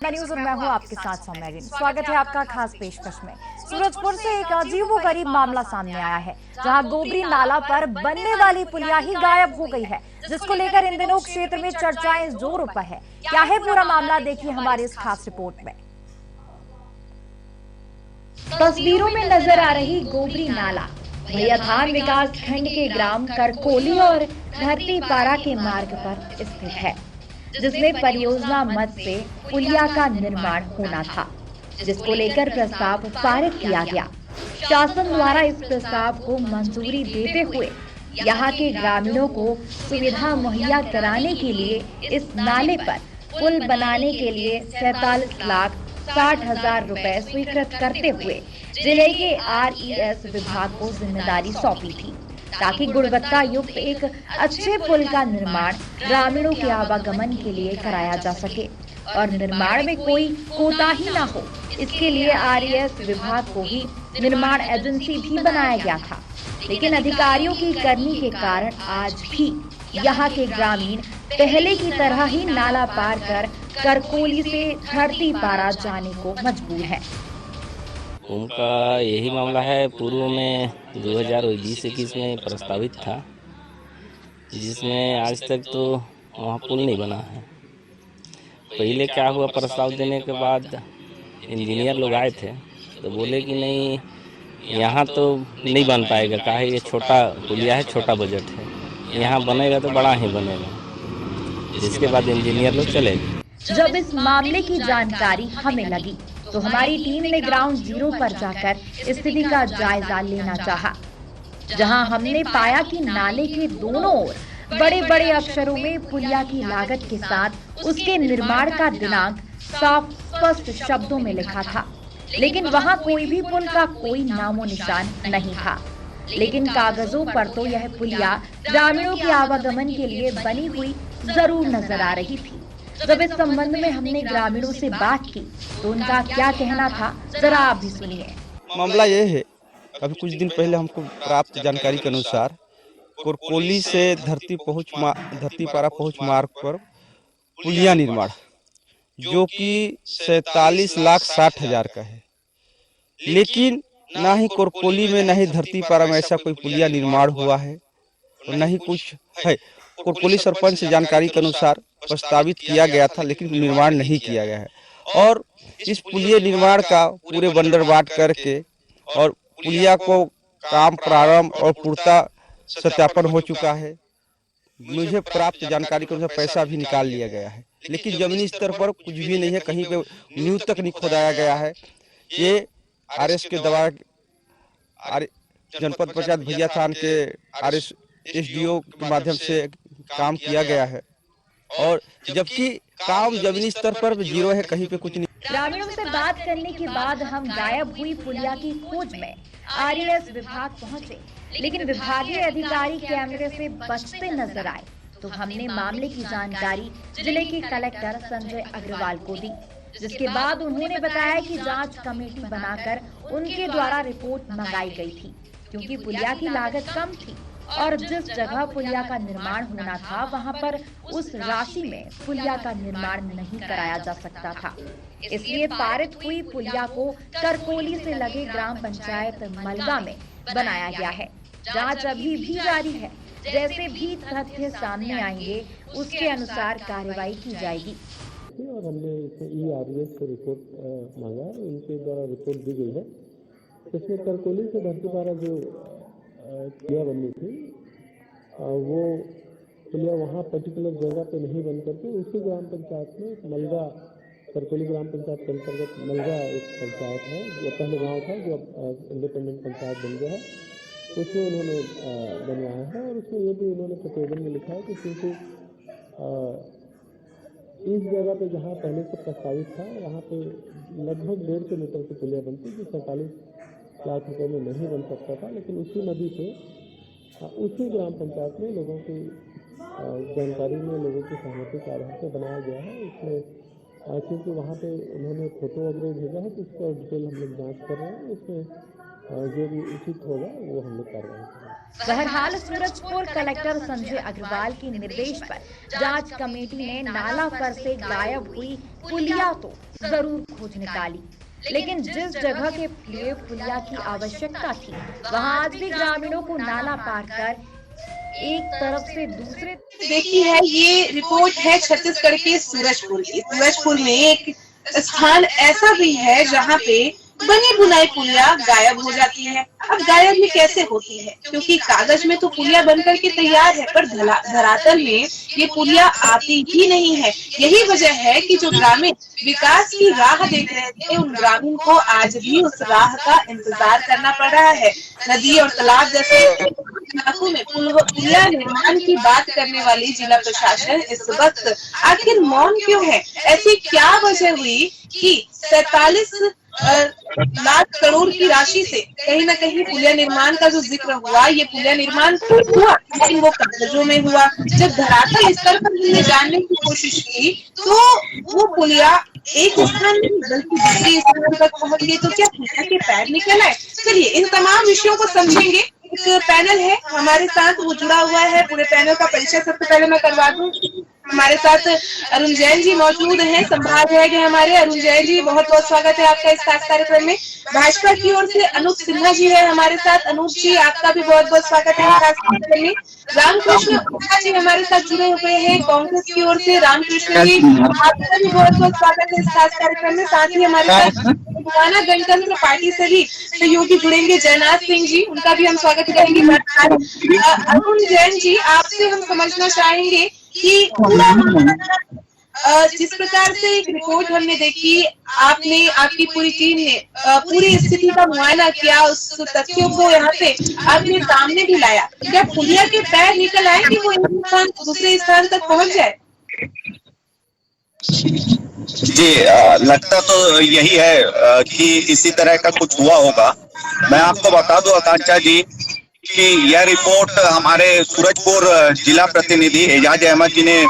News और मैं हूं आपके साथ सौम्या। स्वागत है आपका खास पेशकश में। सूरजपुर से एक अजीबोगरीब मामला सामने आया है, जहां गोबरी नाला पर बनने वाली पुलिया ही गायब हो गई है, जिसको लेकर इन दिनों क्षेत्र में चर्चाएं जोरों पर है। क्या है पूरा मामला, देखिए हमारी इस खास रिपोर्ट में। तस्वीरों में नजर आ रही गोबरी नाला भैयाथान विकास खंड के ग्राम करकोली और धरती पारा के मार्ग पर स्थित है, जिसमें परियोजना मद से पुलिया का निर्माण होना था, जिसको लेकर प्रस्ताव पारित किया गया। शासन द्वारा इस प्रस्ताव को मंजूरी देते हुए यहाँ के ग्रामीणों को सुविधा मुहैया कराने के लिए इस नाले पर पुल बनाने के लिए 47,60,000 रुपए स्वीकृत करते हुए जिले के RES विभाग को जिम्मेदारी सौंपी थी, ताकि गुणवत्ता युक्त एक अच्छे पुल का निर्माण ग्रामीणों के आवागमन के लिए कराया जा सके और निर्माण में कोई कोताही न हो। इसके लिए RES विभाग को ही निर्माण एजेंसी भी बनाया गया था, लेकिन अधिकारियों की करनी के कारण आज भी यहाँ के ग्रामीण पहले की तरह ही नाला पार कर करकोली से धरती पारा जाने को मजबूर है। उनका यही मामला है। पूर्व में 2020-21 में प्रस्तावित था, जिसमें आज तक तो वहाँ पुल नहीं बना है। पहले क्या हुआ, प्रस्ताव देने के बाद इंजीनियर लोग आए थे तो बोले कि नहीं, यहाँ तो नहीं बन पाएगा, काहे ये छोटा पुलिया है, छोटा बजट है, यहाँ बनेगा तो बड़ा ही बनेगा। जिसके बाद इंजीनियर लोग चले गए। जब इस मामले की जानकारी हमें लगी तो हमारी टीम ने ग्राउंड जीरो पर जाकर स्थिति का जायजा लेना चाहा, जहां हमने पाया कि नाले के दोनों ओर बड़े बड़े अक्षरों में पुलिया की लागत के साथ उसके निर्माण का दिनांक साफ स्पष्ट शब्दों में लिखा था, लेकिन वहां कोई भी पुल का कोई नामो निशान नहीं था। लेकिन कागजों पर तो यह पुलिया ग्रामीणों के आवागमन के लिए बनी हुई जरूर नजर आ रही थी। जब इस संबंध में हमने ग्रामीणों से बात की तो उनका क्या कहना था, जरा आप भी सुनिए। मामला ये है, अभी कुछ दिन पहले हमको प्राप्त जानकारी के अनुसार कोरकोली से धरती पारा पहुंच मार्ग पर पुलिया निर्माण, जो कि 47,60,000 का है, लेकिन ना ही कोरकोली में ना ही धरती पारा में ऐसा कोई पुलिया निर्माण हुआ है और न ही कुछ है। कोरकोली सरपंच से जानकारी के अनुसार प्रस्तावित किया गया था, लेकिन निर्माण नहीं किया गया है। और इस पुलिया निर्माण का पूरे बंदर बाट करके और पुलिया को काम प्रारंभ और पूर्णता सत्यापन हो चुका है। मुझे प्राप्त जानकारी के अनुसार पैसा भी निकाल लिया गया है, लेकिन जमीनी स्तर पर कुछ भी नहीं है, कहीं पे नींव तक नहीं खोदाया गया है। ये RS के दवा जनपद पंचायत भैयाथान के RS SDO के माध्यम से काम किया गया है, और जबकि काम जमीनी स्तर पर जीरो है, कहीं पे कुछ नहीं। ग्रामीणों से बात करने के बाद हम गायब हुई पुलिया की खोज में RES विभाग पहुंचे, लेकिन विभागीय अधिकारी कैमरे से बचते नजर आए तो हमने मामले की जानकारी जिले के कलेक्टर संजय अग्रवाल को दी, जिसके बाद उन्होंने बताया कि जांच कमेटी बनाकर उनके द्वारा रिपोर्ट मंगाई गई थी, क्योंकि पुलिया की लागत कम थी और जिस जगह पुलिया का निर्माण होना था वहां पर उस राशि में पुलिया का निर्माण नहीं कराया जा सकता था। इसलिए पारित हुई पुलिया को करकोली से लगे ग्राम पंचायत मलगा में बनाया गया है। जांच अभी भी जारी है, जैसे भी तथ्य सामने आएंगे उसके अनुसार कार्रवाई की जाएगी। और हमने RES को रिपोर्ट मांगा, इनके द्वारा रिपोर्ट दी गई है। इसमें करकोली से धरती पारा जो पुलिया बननी थी, वो पुलिया वहाँ पर्टिकुलर जगह पे नहीं बन करके उसी ग्राम पंचायत में मलगा, करकोली ग्राम पंचायत के अंतर्गत मलगा एक पंचायत है, जो पहले गांव था, जो अब इंडिपेंडेंट पंचायत बन गया है, उसमें उन्होंने बनवाया है। और उसमें ये भी उन्होंने प्रतिवेदन में लिखा है कि क्योंकि इस जगह पे जहाँ पहले से प्रस्तावित था, वहाँ पे लगभग 150 मीटर की पुलिया बनती, जो 47 लाख रुपए में नहीं बन सकता था, लेकिन उसी नदी पे उसी ग्राम पंचायत में लोगों की जानकारी में, लोगों की सहमति के आधार पर बनाया गया है। इसमें क्योंकि वहाँ पे उन्होंने फोटो वगैरह भेजा है, तो उसका डिटेल हम लोग जाँच कर रहे हैं। इसमें जो भी उचित होगा वो हम लोग कार्रवाई करेंगे। बहरहाल सूरजपुर कलेक्टर संजय अग्रवाल के निर्देश पर जांच कमेटी ने नाला पर से गायब हुई पुलिया तो जरूर खोज निकाली, लेकिन जिस जगह के लिए पुलिया की आवश्यकता थी वहां आज भी ग्रामीणों को नाला पार कर एक तरफ से दूसरे। देखी है, ये रिपोर्ट है छत्तीसगढ़ के सूरजपुर की। सूरजपुर में एक स्थान ऐसा भी है जहाँ पे बनी बुनाई पुलिया गायब हो जाती है। अब गायब भी कैसे होती है, क्योंकि कागज में तो पुलिया बनकर के तैयार है, पर धरातल में ये पुलिया आती ही नहीं है। यही वजह है कि जो ग्रामीण विकास की राह देख रहे थे, उन ग्रामीण को आज भी उस राह का इंतजार करना पड़ रहा है। नदी और तालाब जैसे इलाकों में पुलिया निर्माण की बात करने वाली जिला प्रशासन इस वक्त आखिर मौन क्यों है? ऐसी क्या वजह हुई कि 47 लाख करोड़ की राशि से कहीं न कहीं पुलिया निर्माण का जो जिक्र हुआ, ये पुलिया निर्माण हुआ लेकिन वो कागजों में हुआ। जब धरातल स्तर पर हमने जानने की कोशिश की तो वो पुलिया एक स्थान नहीं बल्कि दूसरे स्थान तक पहुंच गई। तो क्या पुलिया के पैर निकल आए? चलिए इन तमाम विषयों को समझेंगे। एक पैनल है हमारे साथ, वो जुड़ा हुआ है। पूरे पैनल का परिचय सबसे पहले मैं करवा दूं। हमारे साथ अरुण जैन जी मौजूद हैं, संभागाध्यक्ष हैं हमारे। अरुण जैन जी, बहुत बहुत स्वागत है आपका इस खास कार्यक्रम में। भाजपा की ओर से अनूप सिन्हा जी है हमारे साथ। अनूप जी, आपका भी बहुत बहुत स्वागत है इस खास कार्यक्रम में। रामकृष्ण ओझा जी हमारे साथ जुड़े हुए हैं कांग्रेस की ओर से। रामकृष्ण जी, आपका भी बहुत बहुत स्वागत है इस खास कार्यक्रम में। साथ ही हमारे साथ गुवाना गणतंत्र पार्टी से भी सहयोगी जुड़ेंगे, जयनाथ सिंह जी, उनका भी हम स्वागत करेंगे। अरुण जैन जी, आपसे हम समझना चाहेंगे कि पूरा जिस प्रकार से एक रिपोर्ट हमने देखी, आपने, आपकी पूरी टीम ने पूरी स्थिति का मुआयना किया, उस तथ्यों को यहाँ पे आपने सामने भी लाया। क्या पुलिया के पैर निकल आए कि वो एक स्थान दूसरे स्थान तक पहुंच जाए? जी, लगता तो यही है कि इसी तरह का कुछ हुआ होगा। मैं आपको बता दूं आकांक्षा जी कि यह रिपोर्ट हमारे सूरजपुर जिला प्रतिनिधि एजाज अहमद जी ने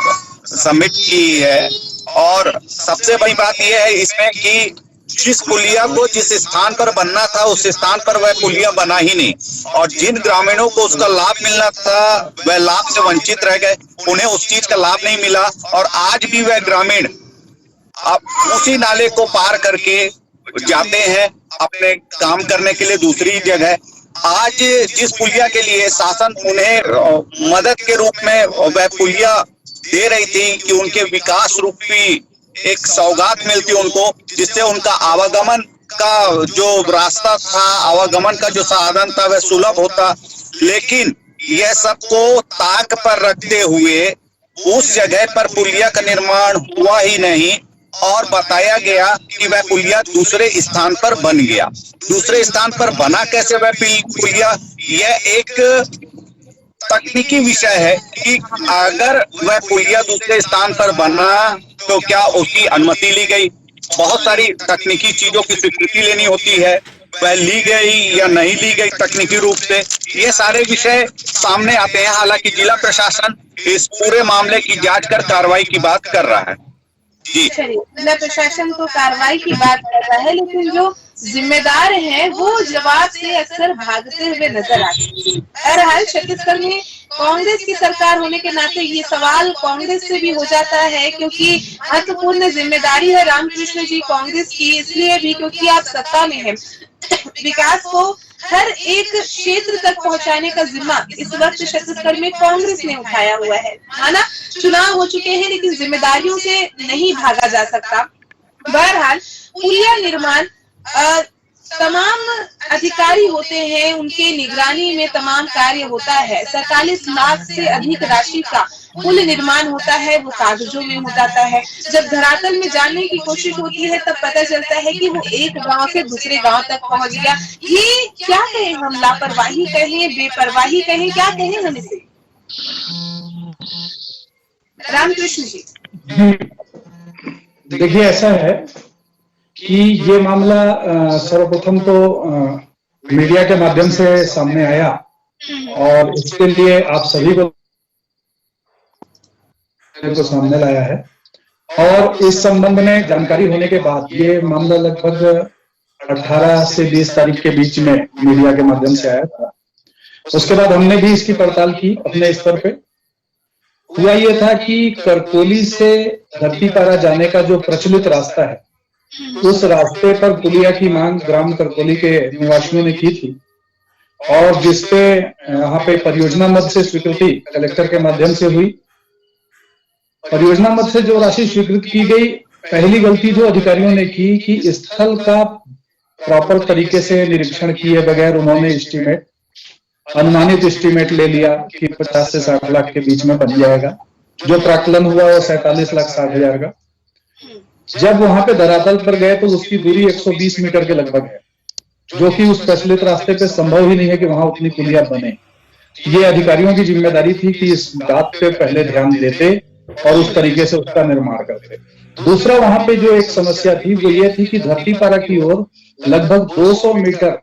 सबमिट की है, और सबसे बड़ी बात यह है इसमें कि जिस पुलिया को जिस स्थान पर बनना था उस स्थान पर वह पुलिया बना ही नहीं, और जिन ग्रामीणों को उसका लाभ मिलना था वह लाभ से वंचित रह गए, उन्हें उस चीज का लाभ नहीं मिला। और आज भी वह ग्रामीण अब उसी नाले को पार करके जाते हैं अपने काम करने के लिए दूसरी जगह। आज जिस पुलिया के लिए शासन उन्हें मदद के रूप में वह पुलिया दे रही थी कि उनके विकास रूपी एक सौगात मिलती उनको, जिससे उनका आवागमन का जो रास्ता था, आवागमन का जो साधन था वह सुलभ होता, लेकिन यह सबको ताक पर रखते हुए उस जगह पर पुलिया का निर्माण हुआ ही नहीं, और बताया गया कि वह पुलिया दूसरे स्थान पर बन गया। दूसरे स्थान पर बना कैसे वह पुलिया, यह एक तकनीकी विषय है कि अगर वह पुलिया दूसरे स्थान पर बना तो क्या उसकी अनुमति ली गई। बहुत सारी तकनीकी चीजों की स्वीकृति लेनी होती है, वह ली गई या नहीं ली गई तकनीकी रूप से, ये सारे विषय सामने आते हैं। हालांकि जिला प्रशासन इस पूरे मामले की जांच कर कार्रवाई की बात कर रहा है। जी, जिला प्रशासन तो कार्रवाई की बात कर रहा है, लेकिन जो जिम्मेदार हैं वो जवाब से अक्सर भागते हुए नजर आते हैं। बहरहाल छत्तीसगढ़ में कांग्रेस की सरकार होने के नाते ये सवाल कांग्रेस से भी हो जाता है, क्योंकि महत्वपूर्ण जिम्मेदारी है रामकृष्ण जी कांग्रेस की, इसलिए भी क्योंकि आप सत्ता में हैं। विकास को हर एक क्षेत्र तक पहुंचाने का जिम्मा इस वक्त छत्तीसगढ़ में कांग्रेस ने उठाया हुआ है। माना चुनाव हो चुके हैं, लेकिन जिम्मेदारियों से नहीं भागा जा सकता। बहरहाल पुलिया निर्माण तमाम अधिकारी होते हैं, उनके निगरानी में तमाम कार्य होता है। 47 लाख से अधिक राशि का पुल निर्माण होता है, वो कागजों में हो जाता है। जब धरातल में जानने की कोशिश होती है तब पता चलता है कि वो एक गांव से दूसरे गांव तक पहुंच गया। ये क्या कहें हम, लापरवाही कहें, बेपरवाही कहें, क्या कहें हम इसे? रामकृष्ण जी, देखिए ऐसा है कि ये मामला सर्वप्रथम तो मीडिया के माध्यम से सामने आया, और इसके लिए आप सभी को सामने लाया है। और इस संबंध में जानकारी होने के बाद ये मामला लगभग 18 से 20 तारीख के बीच में मीडिया के माध्यम से आया था, उसके बाद हमने भी इसकी पड़ताल की अपने स्तर पे। हुआ ये था कि करकोली से धरतीपारा जाने का जो प्रचलित रास्ता है, उस रास्ते पर पुलिया की मांग ग्राम करकोली के निवासियों ने की थी, और जिसपे यहाँ पे परियोजना मद से स्वीकृति कलेक्टर के माध्यम से हुई। परियोजना मद से जो राशि स्वीकृत की गई, पहली गलती जो अधिकारियों ने की कि स्थल का प्रॉपर तरीके से निरीक्षण किए बगैर उन्होंने एस्टीमेट, अनुमानित एस्टीमेट ले लिया कि 50 से 60 लाख के बीच में बन जाएगा। जो प्राक्कलन हुआ वो 47,60,000 का। जब वहां पे धरातल पर गए तो उसकी दूरी 120 मीटर के लगभग है, जो कि उस प्रचलित रास्ते पे संभव ही नहीं है कि वहां उतनी पुलिया बने। ये अधिकारियों की जिम्मेदारी थी कि इस बात पे पहले ध्यान देते और उस तरीके से उसका निर्माण करते। दूसरा, वहां पे जो एक समस्या थी वो ये थी कि धरतीपारा की ओर लगभग 200 मीटर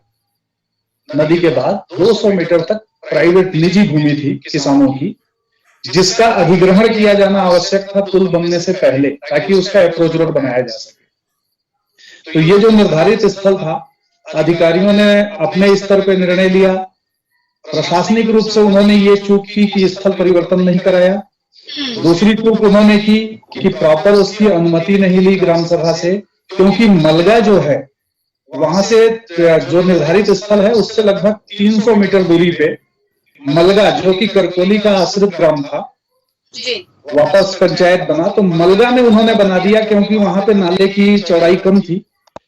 नदी के बाद 200 मीटर तक प्राइवेट निजी भूमि थी किसानों की, जिसका अधिग्रहण किया जाना आवश्यक था पुल बनने से पहले, ताकि उसका अप्रोच रोड बनाया जा सके। तो ये जो निर्धारित स्थल था, अधिकारियों ने अपने स्तर पर निर्णय लिया। प्रशासनिक रूप से उन्होंने ये चूक की कि स्थल परिवर्तन नहीं कराया। दूसरी चूक उन्होंने की कि प्रॉपर उसकी अनुमति नहीं ली ग्राम सभा से, क्योंकि मलगा जो है वहां से जो निर्धारित स्थल है उससे लगभग 300 मीटर दूरी पे मलगा, जो कि करकोली का आश्रित ग्राम था, वापस पंचायत बना। तो मलगा में उन्होंने बना दिया क्योंकि वहां पे नाले की चौड़ाई कम थी।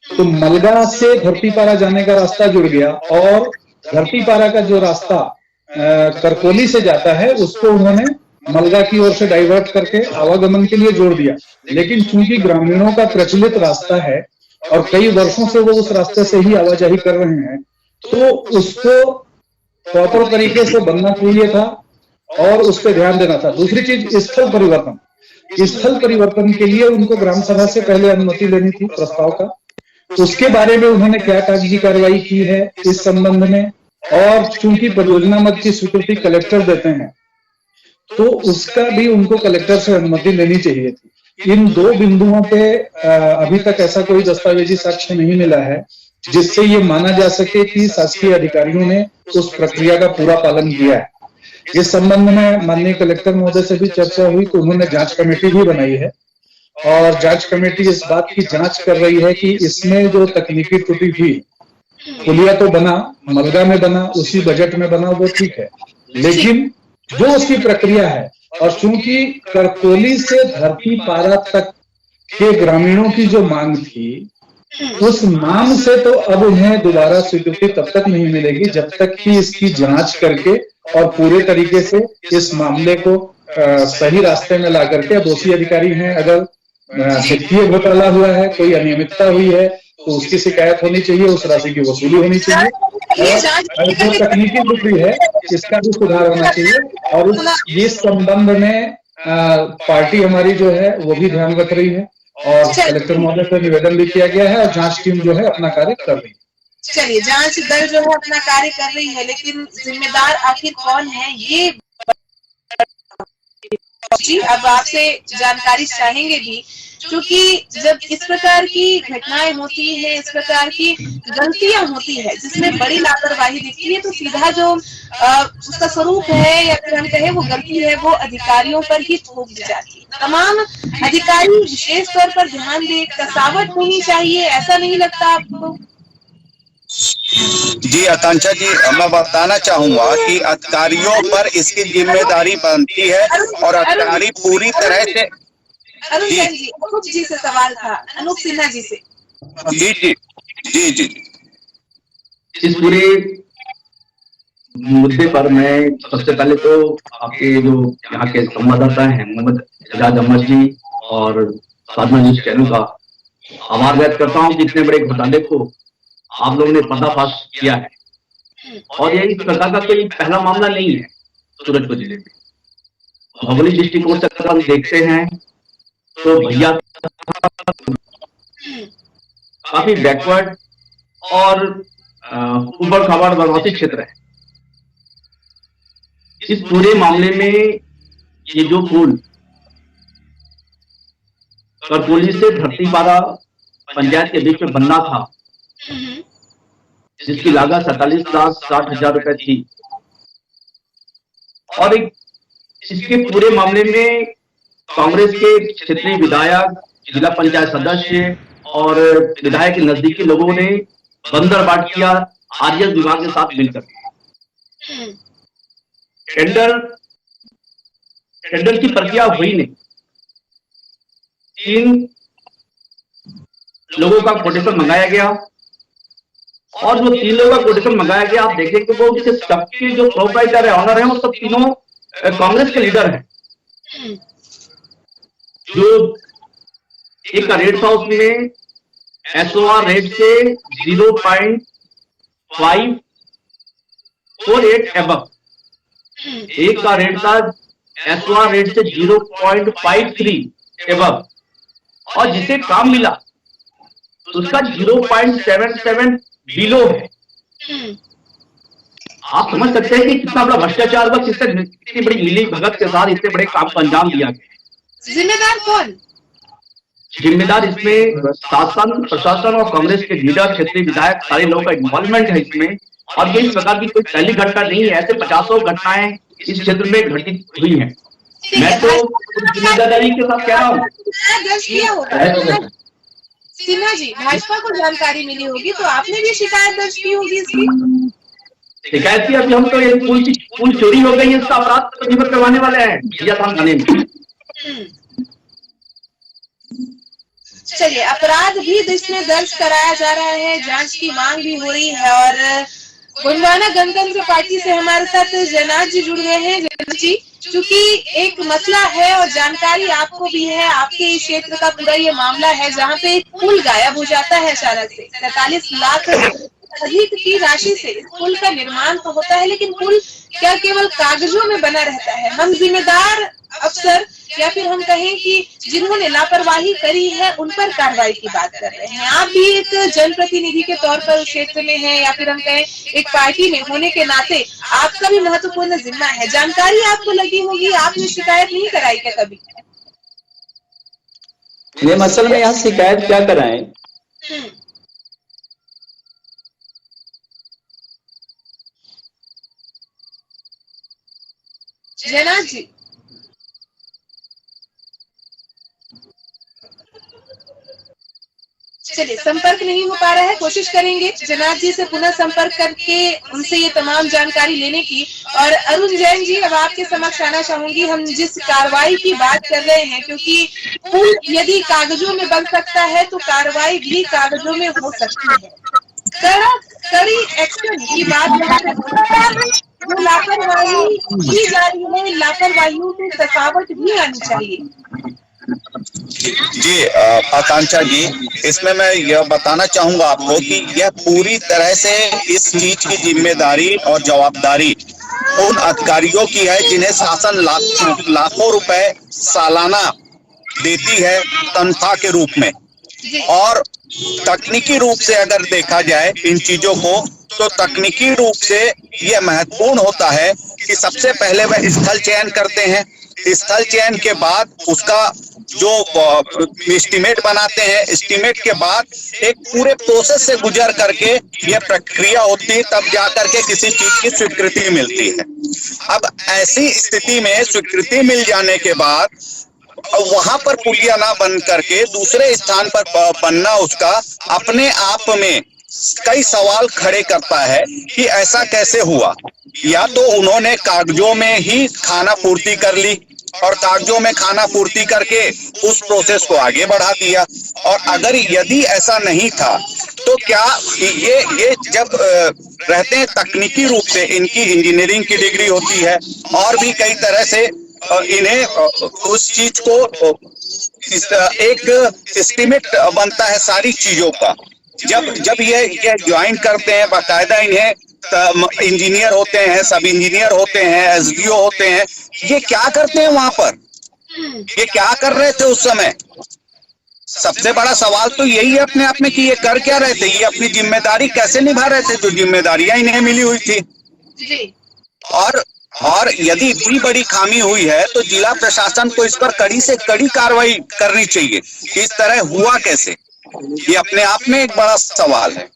तो मलगा से धरतीपारा जाने का रास्ता जुड़ गया, और धरतीपारा का जो रास्ता करकोली से जाता है उसको उन्होंने मलगा की ओर से डाइवर्ट करके आवागमन के लिए जोड़ दिया। लेकिन चूंकि ग्रामीणों का प्रचलित रास्ता है और कई वर्षों से वो उस रास्ते से ही आवाजाही कर रहे हैं, तो उसको प्रॉपर तरीके से बनना चाहिए था और उस पर ध्यान देना था। दूसरी चीज, स्थल परिवर्तन। स्थल परिवर्तन के लिए उनको ग्राम सभा से पहले अनुमति लेनी थी प्रस्ताव का। उसके बारे में उन्होंने क्या कागजी कार्रवाई की है इस संबंध में, और चूंकि परियोजना मद की स्वीकृति कलेक्टर देते हैं तो उसका भी उनको कलेक्टर से अनुमति लेनी चाहिए थी। इन दो बिंदुओं पे अभी तक ऐसा कोई दस्तावेजी साक्ष्य नहीं मिला है जिससे ये माना जा सके कि शासकीय अधिकारियों ने उस प्रक्रिया का पूरा पालन किया है। इस संबंध में माननीय कलेक्टर महोदय से भी चर्चा हुई, तो उन्होंने जांच कमेटी भी बनाई है, और जांच कमेटी इस बात की जांच कर रही है कि इसमें जो तकनीकी त्रुटि थी, पुलिया तो बना, मलगा में बना, उसी बजट में बना, वो ठीक है, लेकिन जो उसकी प्रक्रिया है, और चूंकि करकोली से धरतीपारा तक के ग्रामीणों की जो मांग थी, उस मांग से तो अब उन्हें दोबारा स्वीकृति तब तक नहीं मिलेगी जब तक कि इसकी जांच करके और पूरे तरीके से इस मामले को सही रास्ते में ला करके, दोषी अधिकारी हैं, अगर वित्तीय घोटाला हुआ है, कोई अनियमितता हुई है, तो उसकी शिकायत होनी चाहिए, उस राशि की वसूली होनी चाहिए, और जो तकनीकी त्रुटि है इसका भी सुधार होना चाहिए। और इस संबंध में पार्टी हमारी जो है वो भी ध्यान रख रही है, और कलेक्टर महोदय से निवेदन भी किया गया है, और जांच टीम जो है अपना कार्य कर रही है। चलिए, जांच दल जो है अपना कार्य कर रही है, लेकिन जिम्मेदार आखिर कौन है, ये जी अब आपसे जानकारी चाहेंगे भी, क्योंकि जब इस प्रकार की घटनाएं होती है, इस प्रकार की गलतियां होती है जिसमें बड़ी लापरवाही दिखती है, तो सीधा जो उसका स्वरूप है या फिर हम कहें वो गलती है, वो अधिकारियों पर ही थोप दी जाती है। तमाम अधिकारी विशेष तौर पर ध्यान दे, कसावट होनी चाहिए, ऐसा नहीं लगता आपको? जी आकांक्षा जी, मैं बताना चाहूंगा कि अधिकारियों पर इसकी जिम्मेदारी बनती है, और अधिकारी पूरी तरह से अरुण जी, अनूप जी से सवाल था, अनूप सिन्हा जी से। जी जी जी जी इस पूरे मुद्दे पर मैं सबसे पहले तो आपके जो यहाँ के संवाददाता हैं मोहम्मद एजाज अहमद जी और साधना न्यूज चैनल का आभार व्यक्त करता हूँ कि इतने बड़े घोटाले को आप लोगों ने पर्दाफाश किया है। और ये इस प्रकार का कोई पहला मामला नहीं है सूरजपुर जिले में। भौगोलिक दृष्टिकोण से अगर हम देखते हैं तो भैया काफी बैकवर्ड और ऊबड़ खाबड़ वनवासी क्षेत्र है। इस पूरे मामले में ये जो पुल करकोली से धरतीपारा पंचायत के बीच में बनना था, जिसकी लागत 47,60,000 रुपए थी, और इसके पूरे मामले में कांग्रेस के क्षेत्रीय विधायक, जिला पंचायत सदस्य और विधायक के नजदीकी लोगों ने बंदरबाट किया आरएस विभाग के साथ मिलकर। टेंडर की प्रक्रिया हुई नहीं। 3 लोगों का कोटेशन मंगाया गया और जो 3 लोगों का कोटेशन मंगाया गया, आप देखेंगे वो उसके सबके जो प्रोप्राइटर है, ऑनर है, वो सब तीनों कांग्रेस के लीडर हैं। जो एक का रेट था उसमें SOR रेट से 0.548 एबव, एक का रेट था SOR रेट से 0.53 एबव, और जिसे काम मिला उसका 0.77 बिलो है। आप समझ सकते हैं कि कितना बड़ा भ्रष्टाचार हुआ, कितनी बड़ी मिली भगत के साथ इतने बड़े काम को अंजाम दिया गया। जिम्मेदार कौन? जिम्मेदार इसमें शासन, प्रशासन और कांग्रेस के लीडर, क्षेत्रीय विधायक, सारे लोगों का इन्वॉल्वमेंट है इसमें। और ये इस प्रकार की कोई पहली घटना नहीं है, ऐसे 50 घटनाएं इस क्षेत्र में घटित हुई हैं। मैं तो जिम्मेदारी के साथ कह रहा हूँ। सिन्हा जी, भाजपा को जानकारी मिली होगी तो आपने भी शिकायत दर्ज की होगी इसकी। शिकायत की अभी हम तो ये पुल चोरी हो गई है, इसका अपराध पंजीबद्ध करवाने वाले हैं जियाथान थाने में। चलिए, अपराध भी इसमें दर्ज कराया जा रहा है, जांच की मांग भी हो रही है। और गोंडवाना गणतंत्र पार्टी से हमारे साथ जयनाथ जी जुड़ गए हैं। जयनाथ जी, चूंकि एक मसला है और जानकारी आपको भी है, आपके क्षेत्र का पूरा ये मामला है जहाँ पे एक पुल गायब हो जाता है अचानक से। 43 लाख अधिक की राशि से इस पुल का निर्माण तो होता है, लेकिन पुल क्या केवल कागजों में बना रहता है? हम जिम्मेदार अफसर या फिर हम कहें कि जिन्होंने लापरवाही करी है उन पर कार्रवाई की बात कर रहे हैं। आप भी एक जनप्रतिनिधि के तौर पर क्षेत्र में हैं, या फिर हम कहें एक पार्टी में होने के नाते आपका भी महत्वपूर्ण जिम्मा है। जानकारी आपको लगी होगी, आपने शिकायत नहीं कराई क्या कभी? असल में यहाँ शिकायत क्या कराएं? जयनाथ जी, चलिए, संपर्क नहीं हो पा रहा है, कोशिश करेंगे जयनाथ जी से पुनः संपर्क करके उनसे ये तमाम जानकारी लेने की। और अरुण जैन जी, अब आपके समक्ष आना चाहूंगी। हम जिस कार्रवाई की बात कर रहे हैं, क्योंकि पुल यदि कागजों में बन सकता है तो कार्रवाई भी कागजों में हो सकती है। कड़ी एक्शन की बात जो लापरवाही की जा रही है, लापरवाहियों से सफावत भी आनी चाहिए। जी आकांक्षा जी, इसमें मैं यह बताना चाहूंगा आपको कि यह पूरी तरह से इस चीज की जिम्मेदारी और जवाबदारी उन अधिकारियों की है जिन्हें शासन लाखों रुपए सालाना देती है तनख्वाह के रूप में। और तकनीकी रूप से अगर देखा जाए इन चीजों को, तो तकनीकी रूप से यह महत्वपूर्ण होता है कि सबसे पहले वह स्थल चयन करते हैं। स्थल चयन के बाद उसका जो एस्टीमेट बनाते हैं, एस्टीमेट के बाद एक पूरे प्रोसेस से गुजर करके यह प्रक्रिया होती है, तब जाकर के किसी चीज की स्वीकृति मिलती है। अब ऐसी स्थिति में स्वीकृति मिल जाने के बाद वहां पर पुलिया ना बन करके दूसरे स्थान पर बनना उसका अपने आप में कई सवाल खड़े करता है कि ऐसा कैसे हुआ। या तो उन्होंने कागजों में ही खाना पूर्ति कर ली और कागजों में खाना पूर्ति करके उस प्रोसेस को आगे बढ़ा दिया, और अगर यदि ऐसा नहीं था तो क्या ये जब रहते हैं तकनीकी रूप से, इनकी इंजीनियरिंग की डिग्री होती है और भी कई तरह से इन्हें उस चीज को एक एस्टीमेट बनता है सारी चीजों का। जब ये ज्वाइन करते हैं, बाकायदा इन्हें इंजीनियर होते हैं, सब इंजीनियर होते हैं, SDO होते हैं, ये क्या करते हैं वहां पर, ये क्या कर रहे थे उस समय? सबसे बड़ा सवाल तो यही है अपने आप में कि ये कर क्या रहे थे, ये अपनी जिम्मेदारी कैसे निभा रहे थे जो जिम्मेदारियां इन्हें मिली हुई थी। और यदि इतनी बड़ी खामी हुई है तो जिला प्रशासन को इस पर कड़ी से कड़ी कार्रवाई करनी चाहिए। इस तरह हुआ कैसे, ये अपने आप में एक बड़ा सवाल है।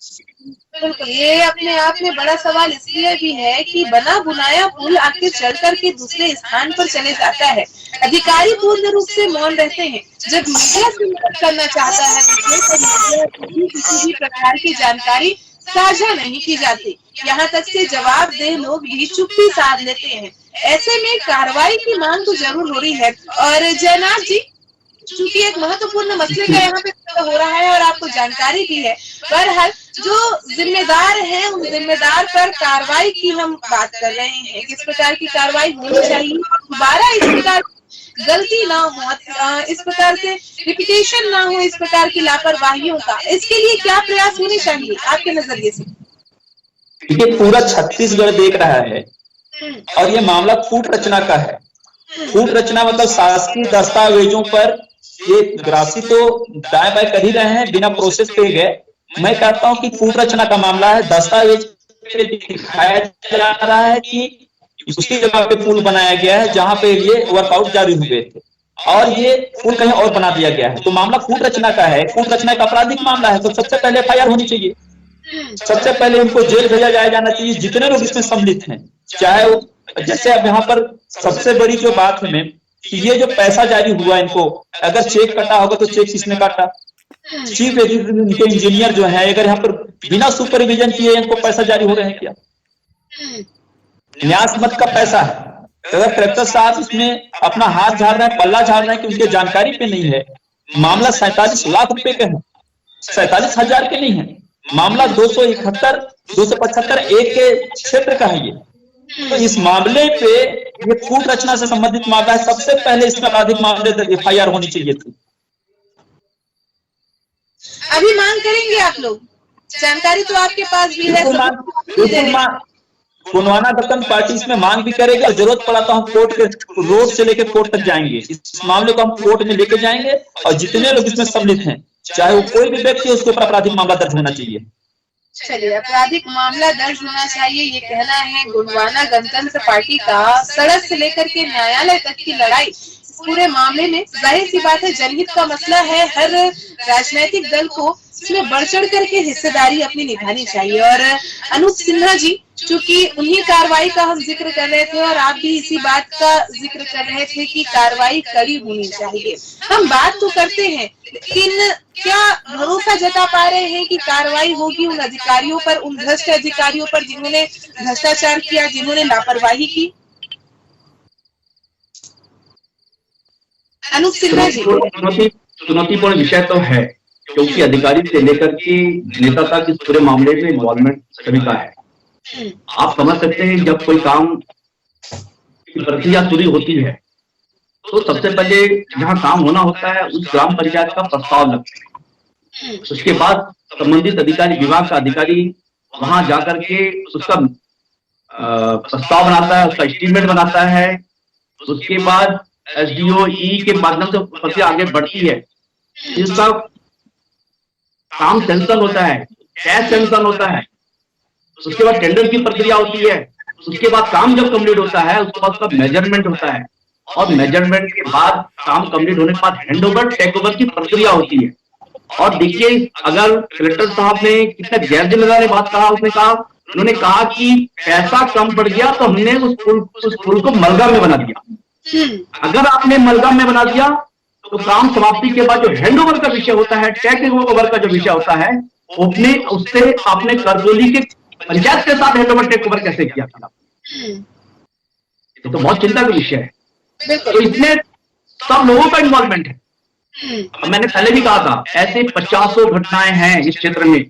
बिल्कुल, ये अपने आप में बड़ा सवाल इसलिए भी है कि बना बुनाया पुल आखिर चल करके दूसरे स्थान पर चले जाता है। अधिकारी पूर्ण रूप से मौन रहते हैं। जब मीडिया से मदद करना चाहता है तो मीडिया की किसी भी प्रकार की जानकारी साझा नहीं की जाती। यहाँ तक से जवाबदेह लोग भी चुप्पी साध लेते हैं। ऐसे में कार्रवाई की मांग तो जरूर हो रही है। और जयनाथ जी, चूंकि एक महत्वपूर्ण मसले का यहाँ पे हो रहा है और आपको जानकारी भी है, बहरहाल जो जिम्मेदार हैं उन जिम्मेदार पर कार्रवाई की हम बात कर रहे हैं। किस प्रकार की कार्रवाई होनी चाहिए, दोबारा इस प्रकार गलती ना हो, इस प्रकार से रिपीटेशन ना हो इस प्रकार की लापरवाहियों का, इसके लिए क्या प्रयास होने चाहिए आपके नजरिए से? देखिए, पूरा छत्तीसगढ़ देख रहा है और ये मामला कूट रचना का है। कूट रचना मतलब शासकीय दस्तावेजों पर ये ग्रासी तो दाएं बाएं कर ही रहे हैं, बिना प्रोसेस पे गए। मैं कहता हूं कि कूट रचना का मामला है। दस्तावेज पे दिखाया जा रहा है कि उसकी जगह पे पुल बनाया गया है जहां पे ये वर्कआउट जारी हुए थे और ये पुल कहीं और बना दिया गया है। तो मामला कूट रचना का है। कूट रचना का आपराधिक मामला है, तो सबसे पहले FIR होनी चाहिए। सबसे पहले इनको जेल भेजा जाना चाहिए जितने लोग इसमें सम्मिलित हैं। चाहे वो, जैसे अब यहाँ पर सबसे बड़ी जो बात है कि ये जो पैसा जारी हुआ इनको, अगर चेक कटा होगा तो चेक किसने काटा? चीफ इनके इंजीनियर जो है, अगर यहाँ पर बिना सुपरविजन किए इनको पैसा जारी हो रहे हैं क्या? न्यास मत का पैसा है। अगर कलेक्टर साहब इसमें अपना हाथ झाड़ रहे हैं, पल्ला झाड़ रहे हैं कि उनके जानकारी पे नहीं है। मामला 47 लाख रुपए का है, 47,000 के नहीं है। मामला 271, 275 एक के क्षेत्र का है ये। तो इस मामले पे ये कूट रचना से संबंधित मामला है। सबसे पहले इसमें आपराधिक मामले तक FIR होनी चाहिए थी। अभी मांग करेंगे आप लोग? जानकारी तो आपके पास भी है। गोंडवाना दत्तन पार्टी इसमें मांग भी करेगी और जरूरत पड़ा तो हम कोर्ट के रोड से लेकर कोर्ट तक जाएंगे। इस मामले को हम कोर्ट में लेके जाएंगे और जितने लोग इसमें सम्मिलित हैं, चाहे वो कोई भी व्यक्ति, उसके ऊपर आपराधिक मामला दर्ज होना चाहिए। चलिए, आपराधिक मामला दर्ज होना चाहिए, ये कहना है गोंडवाना गणतंत्र पार्टी का। सड़क से लेकर के न्यायालय तक की लड़ाई पूरे मामले में जाहिर सी बात है जनहित का मसला है। हर राजनीतिक दल को इसमें बढ़ चढ़ करके हिस्सेदारी अपनी निभानी चाहिए। और अनूप सिन्हा जी, चूंकि उन्हीं कार्रवाई का हम जिक्र कर रहे थे और आप भी इसी बात का जिक्र कर रहे थे कि कार्रवाई कड़ी होनी चाहिए। हम बात तो करते हैं, लेकिन क्या भरोसा जता पा रहे हैं कि कार्रवाई होगी उन अधिकारियों पर, उन भ्रष्ट अधिकारियों पर जिन्होंने भ्रष्टाचार किया, जिन्होंने लापरवाही की? अनूप सिन्हा जी, चुनौतीपूर्ण विषय तो है, क्योंकि अधिकारी से लेकर के नेता तक इस पूरे मामले में इन्वॉल्वमेंट सभी का है। आप समझ सकते हैं, जब कोई काम की प्रक्रिया पूरी होती है तो सबसे पहले जहाँ काम होना होता है उस ग्राम पंचायत का प्रस्ताव लगता है। उसके बाद संबंधित अधिकारी, विभाग का अधिकारी वहां जाकर के उसका प्रस्ताव बनाता है, उसका एस्टीमेट बनाता है। उसके बाद SDO के माध्यम से प्रक्रिया आगे बढ़ती है। इसका काम सेंक्शन होता है, कैश सेंक्शन होता है। उसके बाद टेंडर की प्रक्रिया होती है। उसके बाद काम जब कंप्लीट होता है उसके बाद उसका मेजरमेंट होता है और मेजरमेंट के बाद काम कंप्लीट होने के बाद हैंडओवर, टेक ओवर की प्रक्रिया होती है। और देखिए, अगर कलेक्टर साहब ने कितने गैर जिम्मेदार बात कहा, उन्होंने कहा कि पैसा कम पड़ गया तो हमने उस पुल को मलगा में बना दिया। अगर आपने मलगा में बना दिया तो काम समाप्ति के बाद जो हैंडओवर का विषय होता है, टेक ओवर का जो विषय होता है, उससे आपने करजोली के पंचायत के साथ हैंडओवर टेक ओवर कैसे किया था? तो बहुत चिंता का विषय है। तो इसमें सब लोगों का इन्वॉल्वमेंट है। मैंने पहले भी कहा था, ऐसे 50 घटनाएं हैं इस क्षेत्र में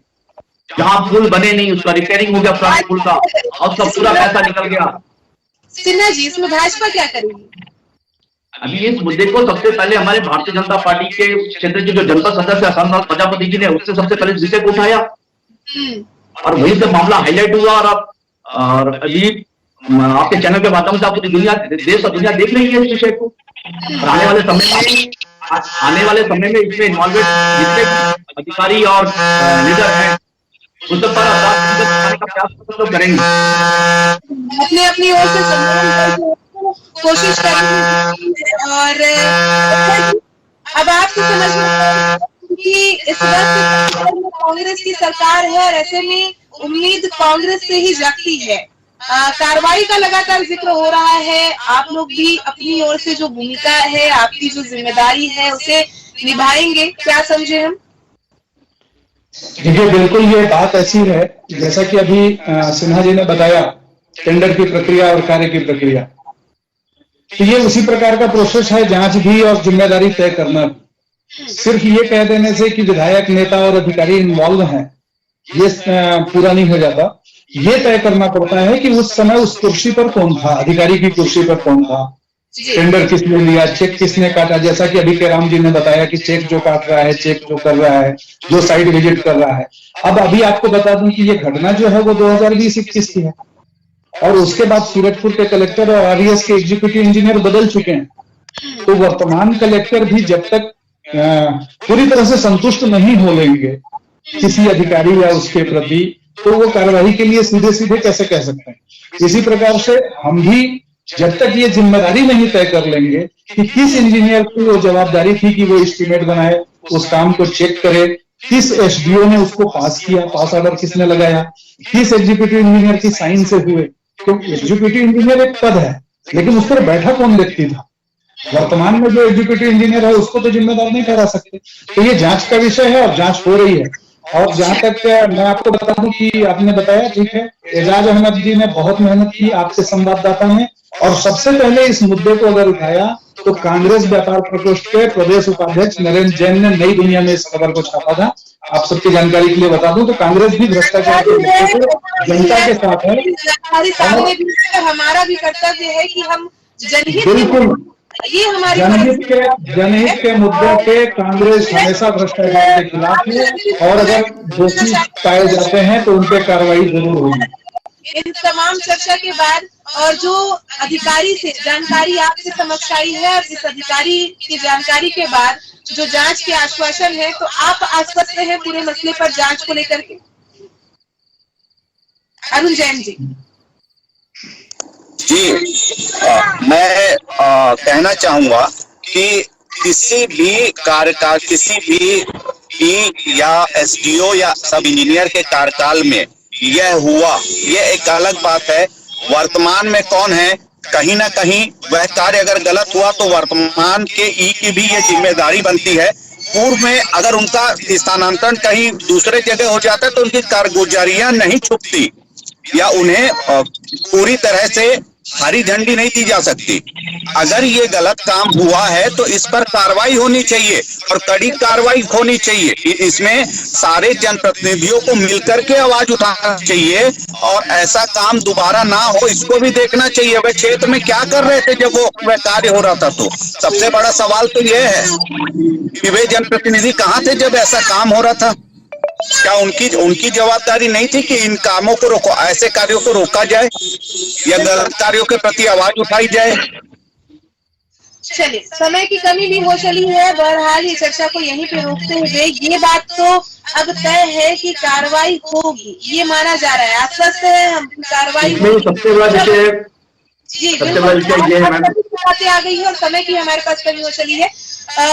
जहां पुल बने नहीं, उसका रिपेयरिंग हो गया पुराने पुल का और उसका पूरा पैसा निकल गया। सिन्हा जी, इसमें भाजपा क्या करेगी? अभी इस मुद्दे को सबसे पहले हमारे भारतीय जनता पार्टी के क्षेत्र के जो जनपद सदस्य आसाम प्रजापति जी ने उससे सबसे पहले इस विषय को उठाया और वहीं से मामला हाईलाइट हुआ। और अभी आपके चैनल के माध्यम से आप पूरी दुनिया, देश और दुनिया देख रही है इस विषय को। और आने वाले समय में इसमें इन्वॉल्वेड जितने अधिकारी और लीडर हैं उस पर अपराध का प्रयास तो करेंगे। अपने अपनी ओर से कोशिश करेंगे। और अब आपकी समझ में कि इस वक्त कांग्रेस की सरकार है और ऐसे में उम्मीद कांग्रेस से ही जागती है। कार्रवाई का लगातार जिक्र हो रहा है, आप लोग भी अपनी ओर से जो भूमिका है, आपकी जो जिम्मेदारी है उसे निभाएंगे, क्या समझे हम? देखिए, बिल्कुल ये बात ऐसी है जैसा कि अभी सिन्हा जी ने बताया, टेंडर की प्रक्रिया और कार्य की प्रक्रिया, तो ये उसी प्रकार का प्रोसेस है, जांच भी और जिम्मेदारी तय करना भी। सिर्फ ये कह देने से कि विधायक, नेता और अधिकारी इन्वॉल्व हैं, ये पूरा नहीं हो जाता। ये तय करना पड़ता है कि उस समय उस कुर्सी पर कौन था, अधिकारी की कुर्सी पर कौन था, टेंडर किसने लिया, चेक किसने काटा। जैसा कि अभी के राम जी ने बताया कि चेक जो काट रहा है, चेक जो कर रहा है, जो साइट विजिट कर रहा है। अब अभी आपको बता दूं कि ये घटना जो है वो 2020-21 की है, और उसके बाद सूरजपुर के कलेक्टर और आरईएस के एग्जीक्यूटिव इंजीनियर बदल चुके हैं। तो वर्तमान कलेक्टर भी जब तक पूरी तरह से संतुष्ट नहीं हो लेंगे किसी अधिकारी या उसके प्रति, तो वो कार्रवाई के लिए सीधे सीधे कैसे कह सकते हैं। इसी प्रकार से हम भी जब तक ये जिम्मेदारी नहीं तय कर लेंगे कि किस इंजीनियर की वो जवाबदारी थी कि वो एस्टीमेट बनाए, उस काम को चेक करे, किस एसडीओ ने उसको पास किया, पास ऑर्डर किसने लगाया, किस एग्जीक्यूटिव इंजीनियर की साइन से हुए। क्योंकि एग्जीक्यूटिव इंजीनियर एक पद है, लेकिन उस पर बैठा कौन व्यक्ति था, वर्तमान में जो एग्जीक्यूटिव इंजीनियर है उसको तो जिम्मेदार नहीं ठहरा सकते। तो ये जांच का विषय है और जांच हो रही है। और जहां तक मैं आपको बता दूं कि आपने बताया, ठीक है, एजाज अहमद जी ने बहुत मेहनत की, आपके संवाददाता ने, और सबसे पहले इस मुद्दे को अगर उठाया तो कांग्रेस व्यापार प्रकोष्ठ के प्रदेश उपाध्यक्ष नरेंद्र जैन ने नई दुनिया में इस खबर को छापा था। आप सबकी जानकारी के लिए बता दूं तो कांग्रेस भी भ्रष्टाचार के मुद्दे पर जनता के साथ है। हमारा भी कर्तव्य है कि हम जनहित, बिल्कुल, ये हमारी जनहित के मुद्दों पे कांग्रेस हमेशा भ्रष्टाचार के खिलाफ है, और अगर दोषी पाए जाते हैं तो उन पे कार्रवाई जरूर होगी। इन तमाम चर्चा के बाद और जो अधिकारी से जानकारी आपके समक्ष आई है, और इस अधिकारी की जानकारी के बाद जो जांच के आश्वासन है, तो आप आश्वस्त हैं पूरे मसले पर जांच को लेकर के? अरुण जैन जी। जी, मैं कहना चाहूंगा कि किसी भी कार्यकाल, किसी भी ई या एसडीओ या सब इंजीनियर के कार्यकाल में यह हुआ, ये एक अलग बात है। वर्तमान में कौन है, कहीं ना कहीं वह कार्य अगर गलत हुआ तो वर्तमान के ई की भी ये जिम्मेदारी बनती है। पूर्व में अगर उनका स्थानांतरण कहीं दूसरे जगह हो जाता है तो उनकी कारगुजारियां नहीं छुपती या उन्हें पूरी तरह से हरी झंडी नहीं दी जा सकती। अगर ये गलत काम हुआ है तो इस पर कार्रवाई होनी चाहिए और कड़ी कार्रवाई होनी चाहिए। इसमें सारे जनप्रतिनिधियों को मिलकर के आवाज उठाना चाहिए और ऐसा काम दोबारा ना हो, इसको भी देखना चाहिए। वह क्षेत्र में क्या कर रहे थे जब वह कार्य हो रहा था। तो सबसे बड़ा सवाल तो यह है कि वे जनप्रतिनिधि कहाँ थे जब ऐसा काम हो रहा था। क्या उनकी जवाबदारी नहीं थी कि इन कामों को रोको, ऐसे कार्यों को रोका जाए या गलत कार्यों के प्रति आवाज उठाई जाए। चलिए, समय की कमी भी हो चली है, बहरहाल ये चर्चा को यहीं पे रोकते हुए ये बात तो अब तय है कि कार्रवाई होगी, ये माना जा रहा है, आश्वस्त है हम कार्रवाई। सबसे बड़ा विषय जी बातें आ गई है और समय की हमारे पास कमी हो चली है।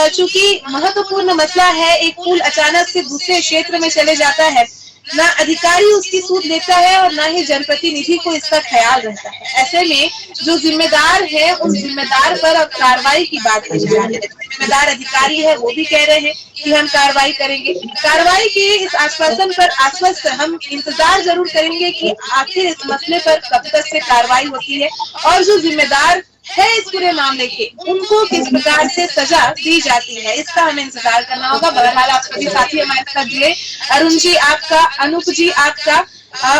चूंकि महत्वपूर्ण मसला है, एक पुल अचानक से दूसरे क्षेत्र में चले जाता है, ना अधिकारी उसकी सूद लेता है और ना ही जनप्रतिनिधि को इसका ख्याल रहता है। ऐसे में जो जिम्मेदार है उस जिम्मेदार पर अब कार्रवाई की बात की जा रही है। जिम्मेदार अधिकारी है वो भी कह रहे हैं कि हम कार्रवाई करेंगे। कार्रवाई के इस आश्वासन पर आश्वस्त हम इंतजार जरूर करेंगे कि आखिर इस मसले पर कब तक से कार्रवाई होती है और जो जिम्मेदार है इस पूरे मामले के उनको किस प्रकार से सजा दी जाती है, इसका हमें इंतजार करना होगा। बहरहाल आप सभी साथी हमारे साथ जुड़े, अरुण जी आपका, अनूप जी आपका,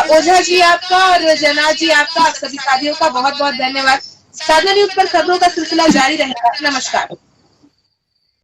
ओझा जी आपका और जनाज जी आपका, आप सभी साथियों का बहुत बहुत धन्यवाद। साधना न्यूज पर खबरों का सिलसिला जारी रहेगा। नमस्कार।